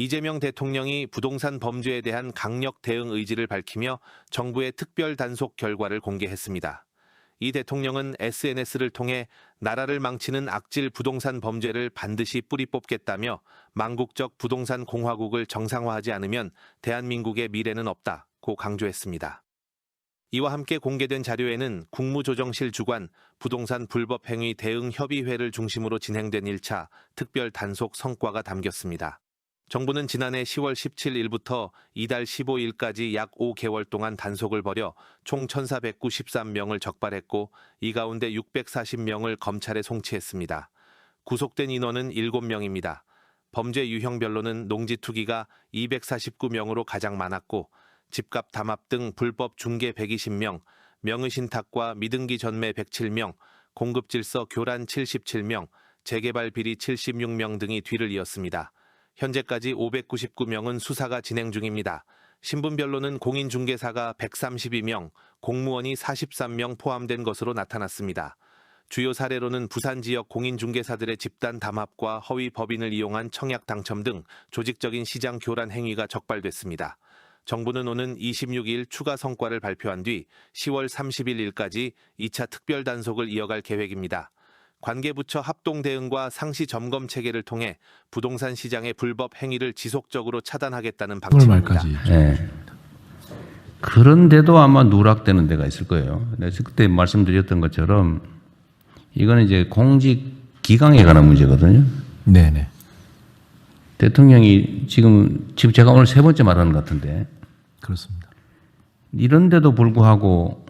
이재명 대통령이 부동산 범죄에 대한 강력 대응 의지를 밝히며 정부의 특별 단속 결과를 공개했습니다. 이 대통령은 SNS를 통해 나라를 망치는 악질 부동산 범죄를 반드시 뿌리 뽑겠다며 망국적 부동산 공화국을 정상화하지 않으면 대한민국의 미래는 없다고 강조했습니다. 이와 함께 공개된 자료에는 국무조정실 주관 부동산 불법 행위 대응 협의회를 중심으로 진행된 1차 특별 단속 성과가 담겼습니다. 정부는 지난해 10월 17일부터 이달 15일까지 약 5개월 동안 단속을 벌여 총 1,493명을 적발했고 이 가운데 640명을 검찰에 송치했습니다. 구속된 인원은 7명입니다. 범죄 유형별로는 농지 투기가 249명으로 가장 많았고 집값 담합 등 불법 중개 120명, 명의신탁과 미등기 전매 107명, 공급질서 교란 77명, 재개발 비리 76명 등이 뒤를 이었습니다. 현재까지 599명은 수사가 진행 중입니다. 신분별로는 공인중개사가 132명, 공무원이 43명 포함된 것으로 나타났습니다. 주요 사례로는 부산 지역 공인중개사들의 집단 담합과 허위 법인을 이용한 청약 당첨 등 조직적인 시장 교란 행위가 적발됐습니다. 정부는 오는 26일 추가 성과를 발표한 뒤 10월 31일까지 2차 특별 단속을 이어갈 계획입니다. 관계부처 합동 대응과 상시 점검 체계를 통해 부동산 시장의 불법 행위를 지속적으로 차단하겠다는 방침입니다. 네. 그런데도 아마 누락되는 데가 있을 거예요. 그래서 그때 말씀드렸던 것처럼 이거는 이제 공직 기강에 관한 문제거든요. 네네. 대통령이 지금 제가 오늘 세 번째 말하는 것 같은데 그렇습니다. 이런데도 불구하고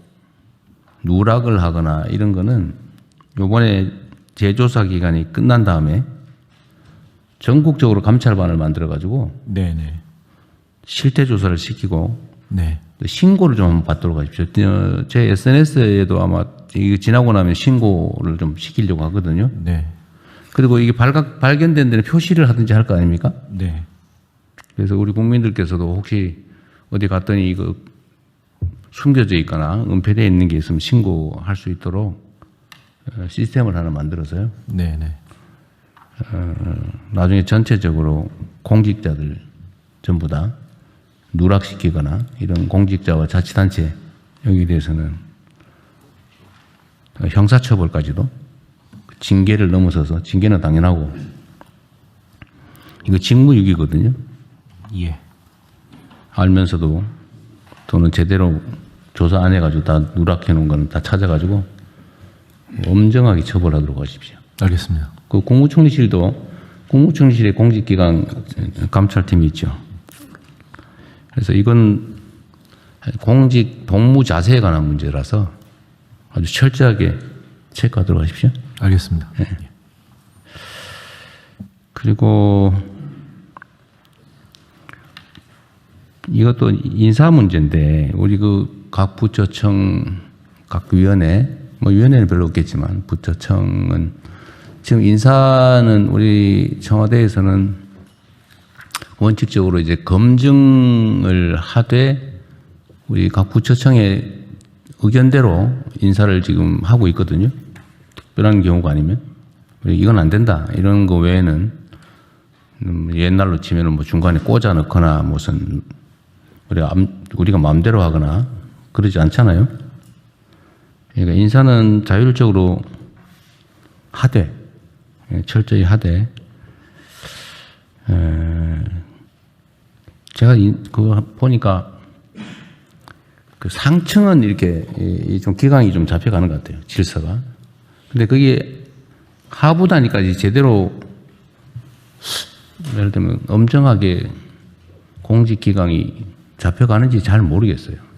누락을 하거나 이런 거는 이번에 재조사 기간이 끝난 다음에 전국적으로 감찰반을 만들어가지고 네네. 실태 조사를 시키고 네. 신고를 좀 한번 받도록 하십시오. 제 SNS에도 아마 이거 지나고 나면 신고를 좀 시키려고 하거든요. 네. 그리고 이게 발견된 데는 표시를 하든지 할 거 아닙니까? 네. 그래서 우리 국민들께서도 혹시 어디 갔더니 이거 숨겨져 있거나 은폐되어 있는 게 있으면 신고할 수 있도록 시스템을 하나 만들어서요. 네네. 나중에 전체적으로 공직자들 전부 다 누락시키거나 이런 공직자와 자치단체 여기에 대해서는 형사처벌까지도 징계를 넘어서서 징계는 당연하고 이거 직무유기거든요. 예. 알면서도 또는 제대로 조사 안 해가지고 다 누락해 놓은 거는 다 찾아가지고 엄정하게 처벌하도록 하십시오. 알겠습니다. 그 국무총리실도 국무총리실에 공직기관 감찰팀이 있죠. 그래서 이건 공직 복무 자세에 관한 문제라서 아주 철저하게 체크하도록 하십시오. 알겠습니다. 네. 그리고 이것도 인사 문제인데 우리 그 각 부처청 각 위원회 뭐 위원회는 별로 없겠지만 부처청은 지금 인사는 우리 청와대에서는 원칙적으로 이제 검증을 하되 우리 각 부처청의 의견대로 인사를 지금 하고 있거든요. 특별한 경우가 아니면 이건 안 된다 이런 거 외에는 옛날로 치면은 뭐 중간에 꽂아 넣거나 무슨 우리가 마음대로 하거나 그러지 않잖아요. 그러니까 인사는 자율적으로 하되 철저히 하되 제가 그거 보니까 그 상층은 이렇게 좀 기강이 좀 잡혀가는 것 같아요. 질서가. 근데 그게 하부단위까지 제대로 예를 들면 엄정하게 공직 기강이 잡혀가는지 잘 모르겠어요.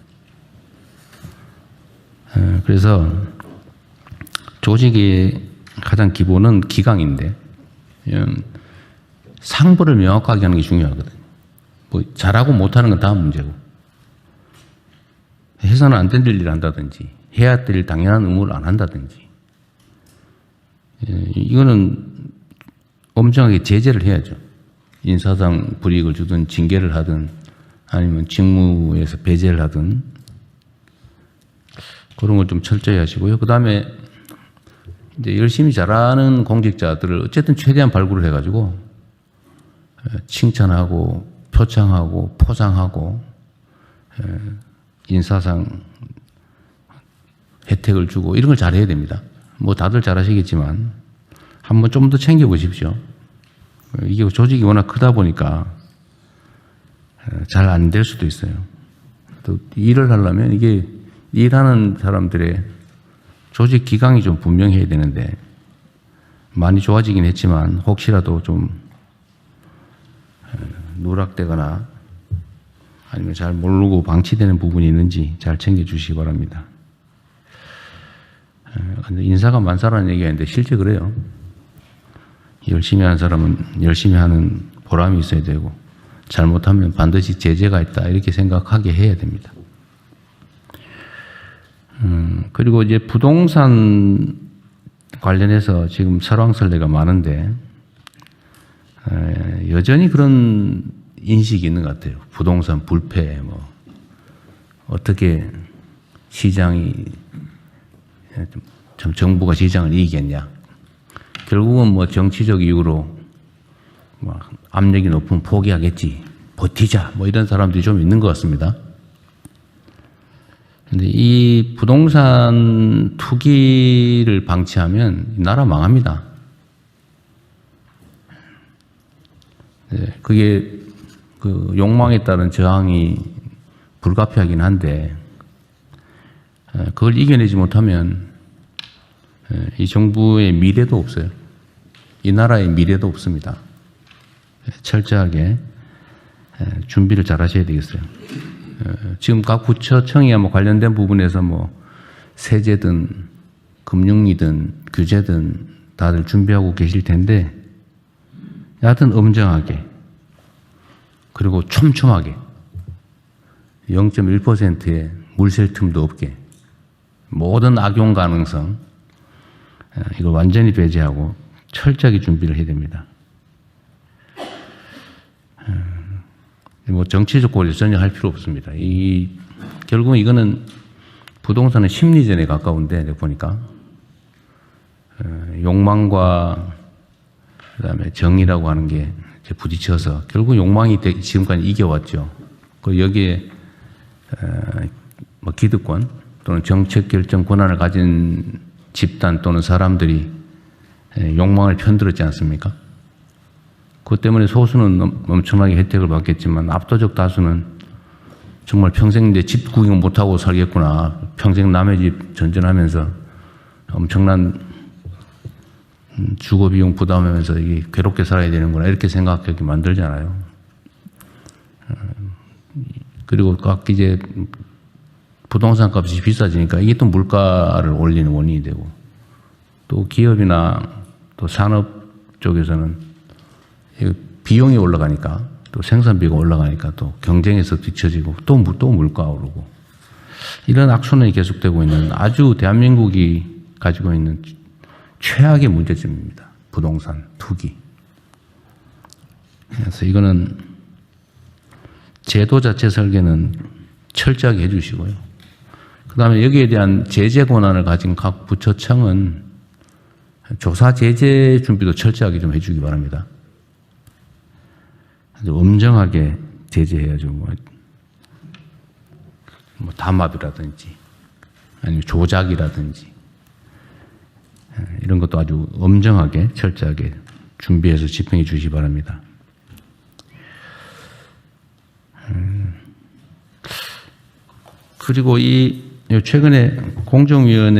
그래서 조직의 가장 기본은 기강인데 상부를 명확하게 하는 게 중요하거든요. 뭐 잘하고 못하는 건 다음 문제고 해서는 안 될 일을 한다든지 해야 될 당연한 의무를 안 한다든지 이거는 엄정하게 제재를 해야죠. 인사상 불이익을 주든 징계를 하든 아니면 직무에서 배제를 하든 그런 걸 좀 철저히 하시고요. 그 다음에 이제 열심히 잘하는 공직자들을 어쨌든 최대한 발굴을 해가지고 칭찬하고 표창하고 포장하고 인사상 혜택을 주고 이런 걸 잘해야 됩니다. 뭐 다들 잘하시겠지만 한번 좀 더 챙겨보십시오. 이게 조직이 워낙 크다 보니까 잘 안 될 수도 있어요. 또 일을 하려면 이게 일하는 사람들의 조직 기강이 좀 분명해야 되는데 많이 좋아지긴 했지만 혹시라도 좀 누락되거나 아니면 잘 모르고 방치되는 부분이 있는지 잘 챙겨주시기 바랍니다. 근데 인사가 만사라는 얘기가 있는데 실제 그래요. 열심히 하는 사람은 열심히 하는 보람이 있어야 되고 잘못하면 반드시 제재가 있다 이렇게 생각하게 해야 됩니다. 그리고 이제 부동산 관련해서 지금 설왕설래가 많은데 여전히 그런 인식이 있는 것 같아요. 부동산 불패, 뭐 어떻게 시장이 정부가 시장을 이기겠냐. 결국은 뭐 정치적 이유로 뭐 압력이 높으면 포기하겠지, 버티자, 뭐 이런 사람들이 좀 있는 것 같습니다. 근데 이 부동산 투기를 방치하면 나라 망합니다. 그게 그 욕망에 따른 저항이 불가피하긴 한데 그걸 이겨내지 못하면 이 정부의 미래도 없어요. 이 나라의 미래도 없습니다. 철저하게 준비를 잘 하셔야 되겠어요. 지금 각 부처청이 뭐 관련된 부분에서 뭐 세제든 금융이든 규제든 다들 준비하고 계실 텐데 여하튼 엄정하게 그리고 촘촘하게 0.1%의 물샐 틈도 없게 모든 악용 가능성 이걸 완전히 배제하고 철저하게 준비를 해야 됩니다. 뭐 정치적 고려 전혀 할 필요 없습니다. 결국은 이거는 부동산은 심리전에 가까운데 내가 보니까 욕망과 그다음에 정의라고 하는 게 부딪혀서 결국 욕망이 지금까지 이겨왔죠. 그 여기에 뭐 기득권 또는 정책 결정 권한을 가진 집단 또는 사람들이 욕망을 편들었지 않습니까? 그것 때문에 소수는 엄청나게 혜택을 받겠지만 압도적 다수는 정말 평생 내 집 구경 못하고 살겠구나. 평생 남의 집 전전하면서 엄청난 주거비용 부담하면서 이게 괴롭게 살아야 되는구나. 이렇게 생각하게 만들잖아요. 그리고 각 이제 부동산 값이 비싸지니까 이게 또 물가를 올리는 원인이 되고 또 기업이나 또 산업 쪽에서는 비용이 올라가니까 또 생산비가 올라가니까 또 경쟁에서 뒤처지고 또 물가 오르고 이런 악순환이 계속되고 있는 아주 대한민국이 가지고 있는 최악의 문제점입니다. 부동산 투기. 그래서 이거는 제도 자체 설계는 철저하게 해주시고요. 그 다음에 여기에 대한 제재 권한을 가진 각 부처청은 조사 제재 준비도 철저하게 좀 해주기 바랍니다. 아주 엄정하게 제재해야죠. 뭐 담합이라든지 아니면 조작이라든지 이런 것도 아주 엄정하게 철저하게 준비해서 집행해 주시기 바랍니다. 그리고 최근에 공정위원회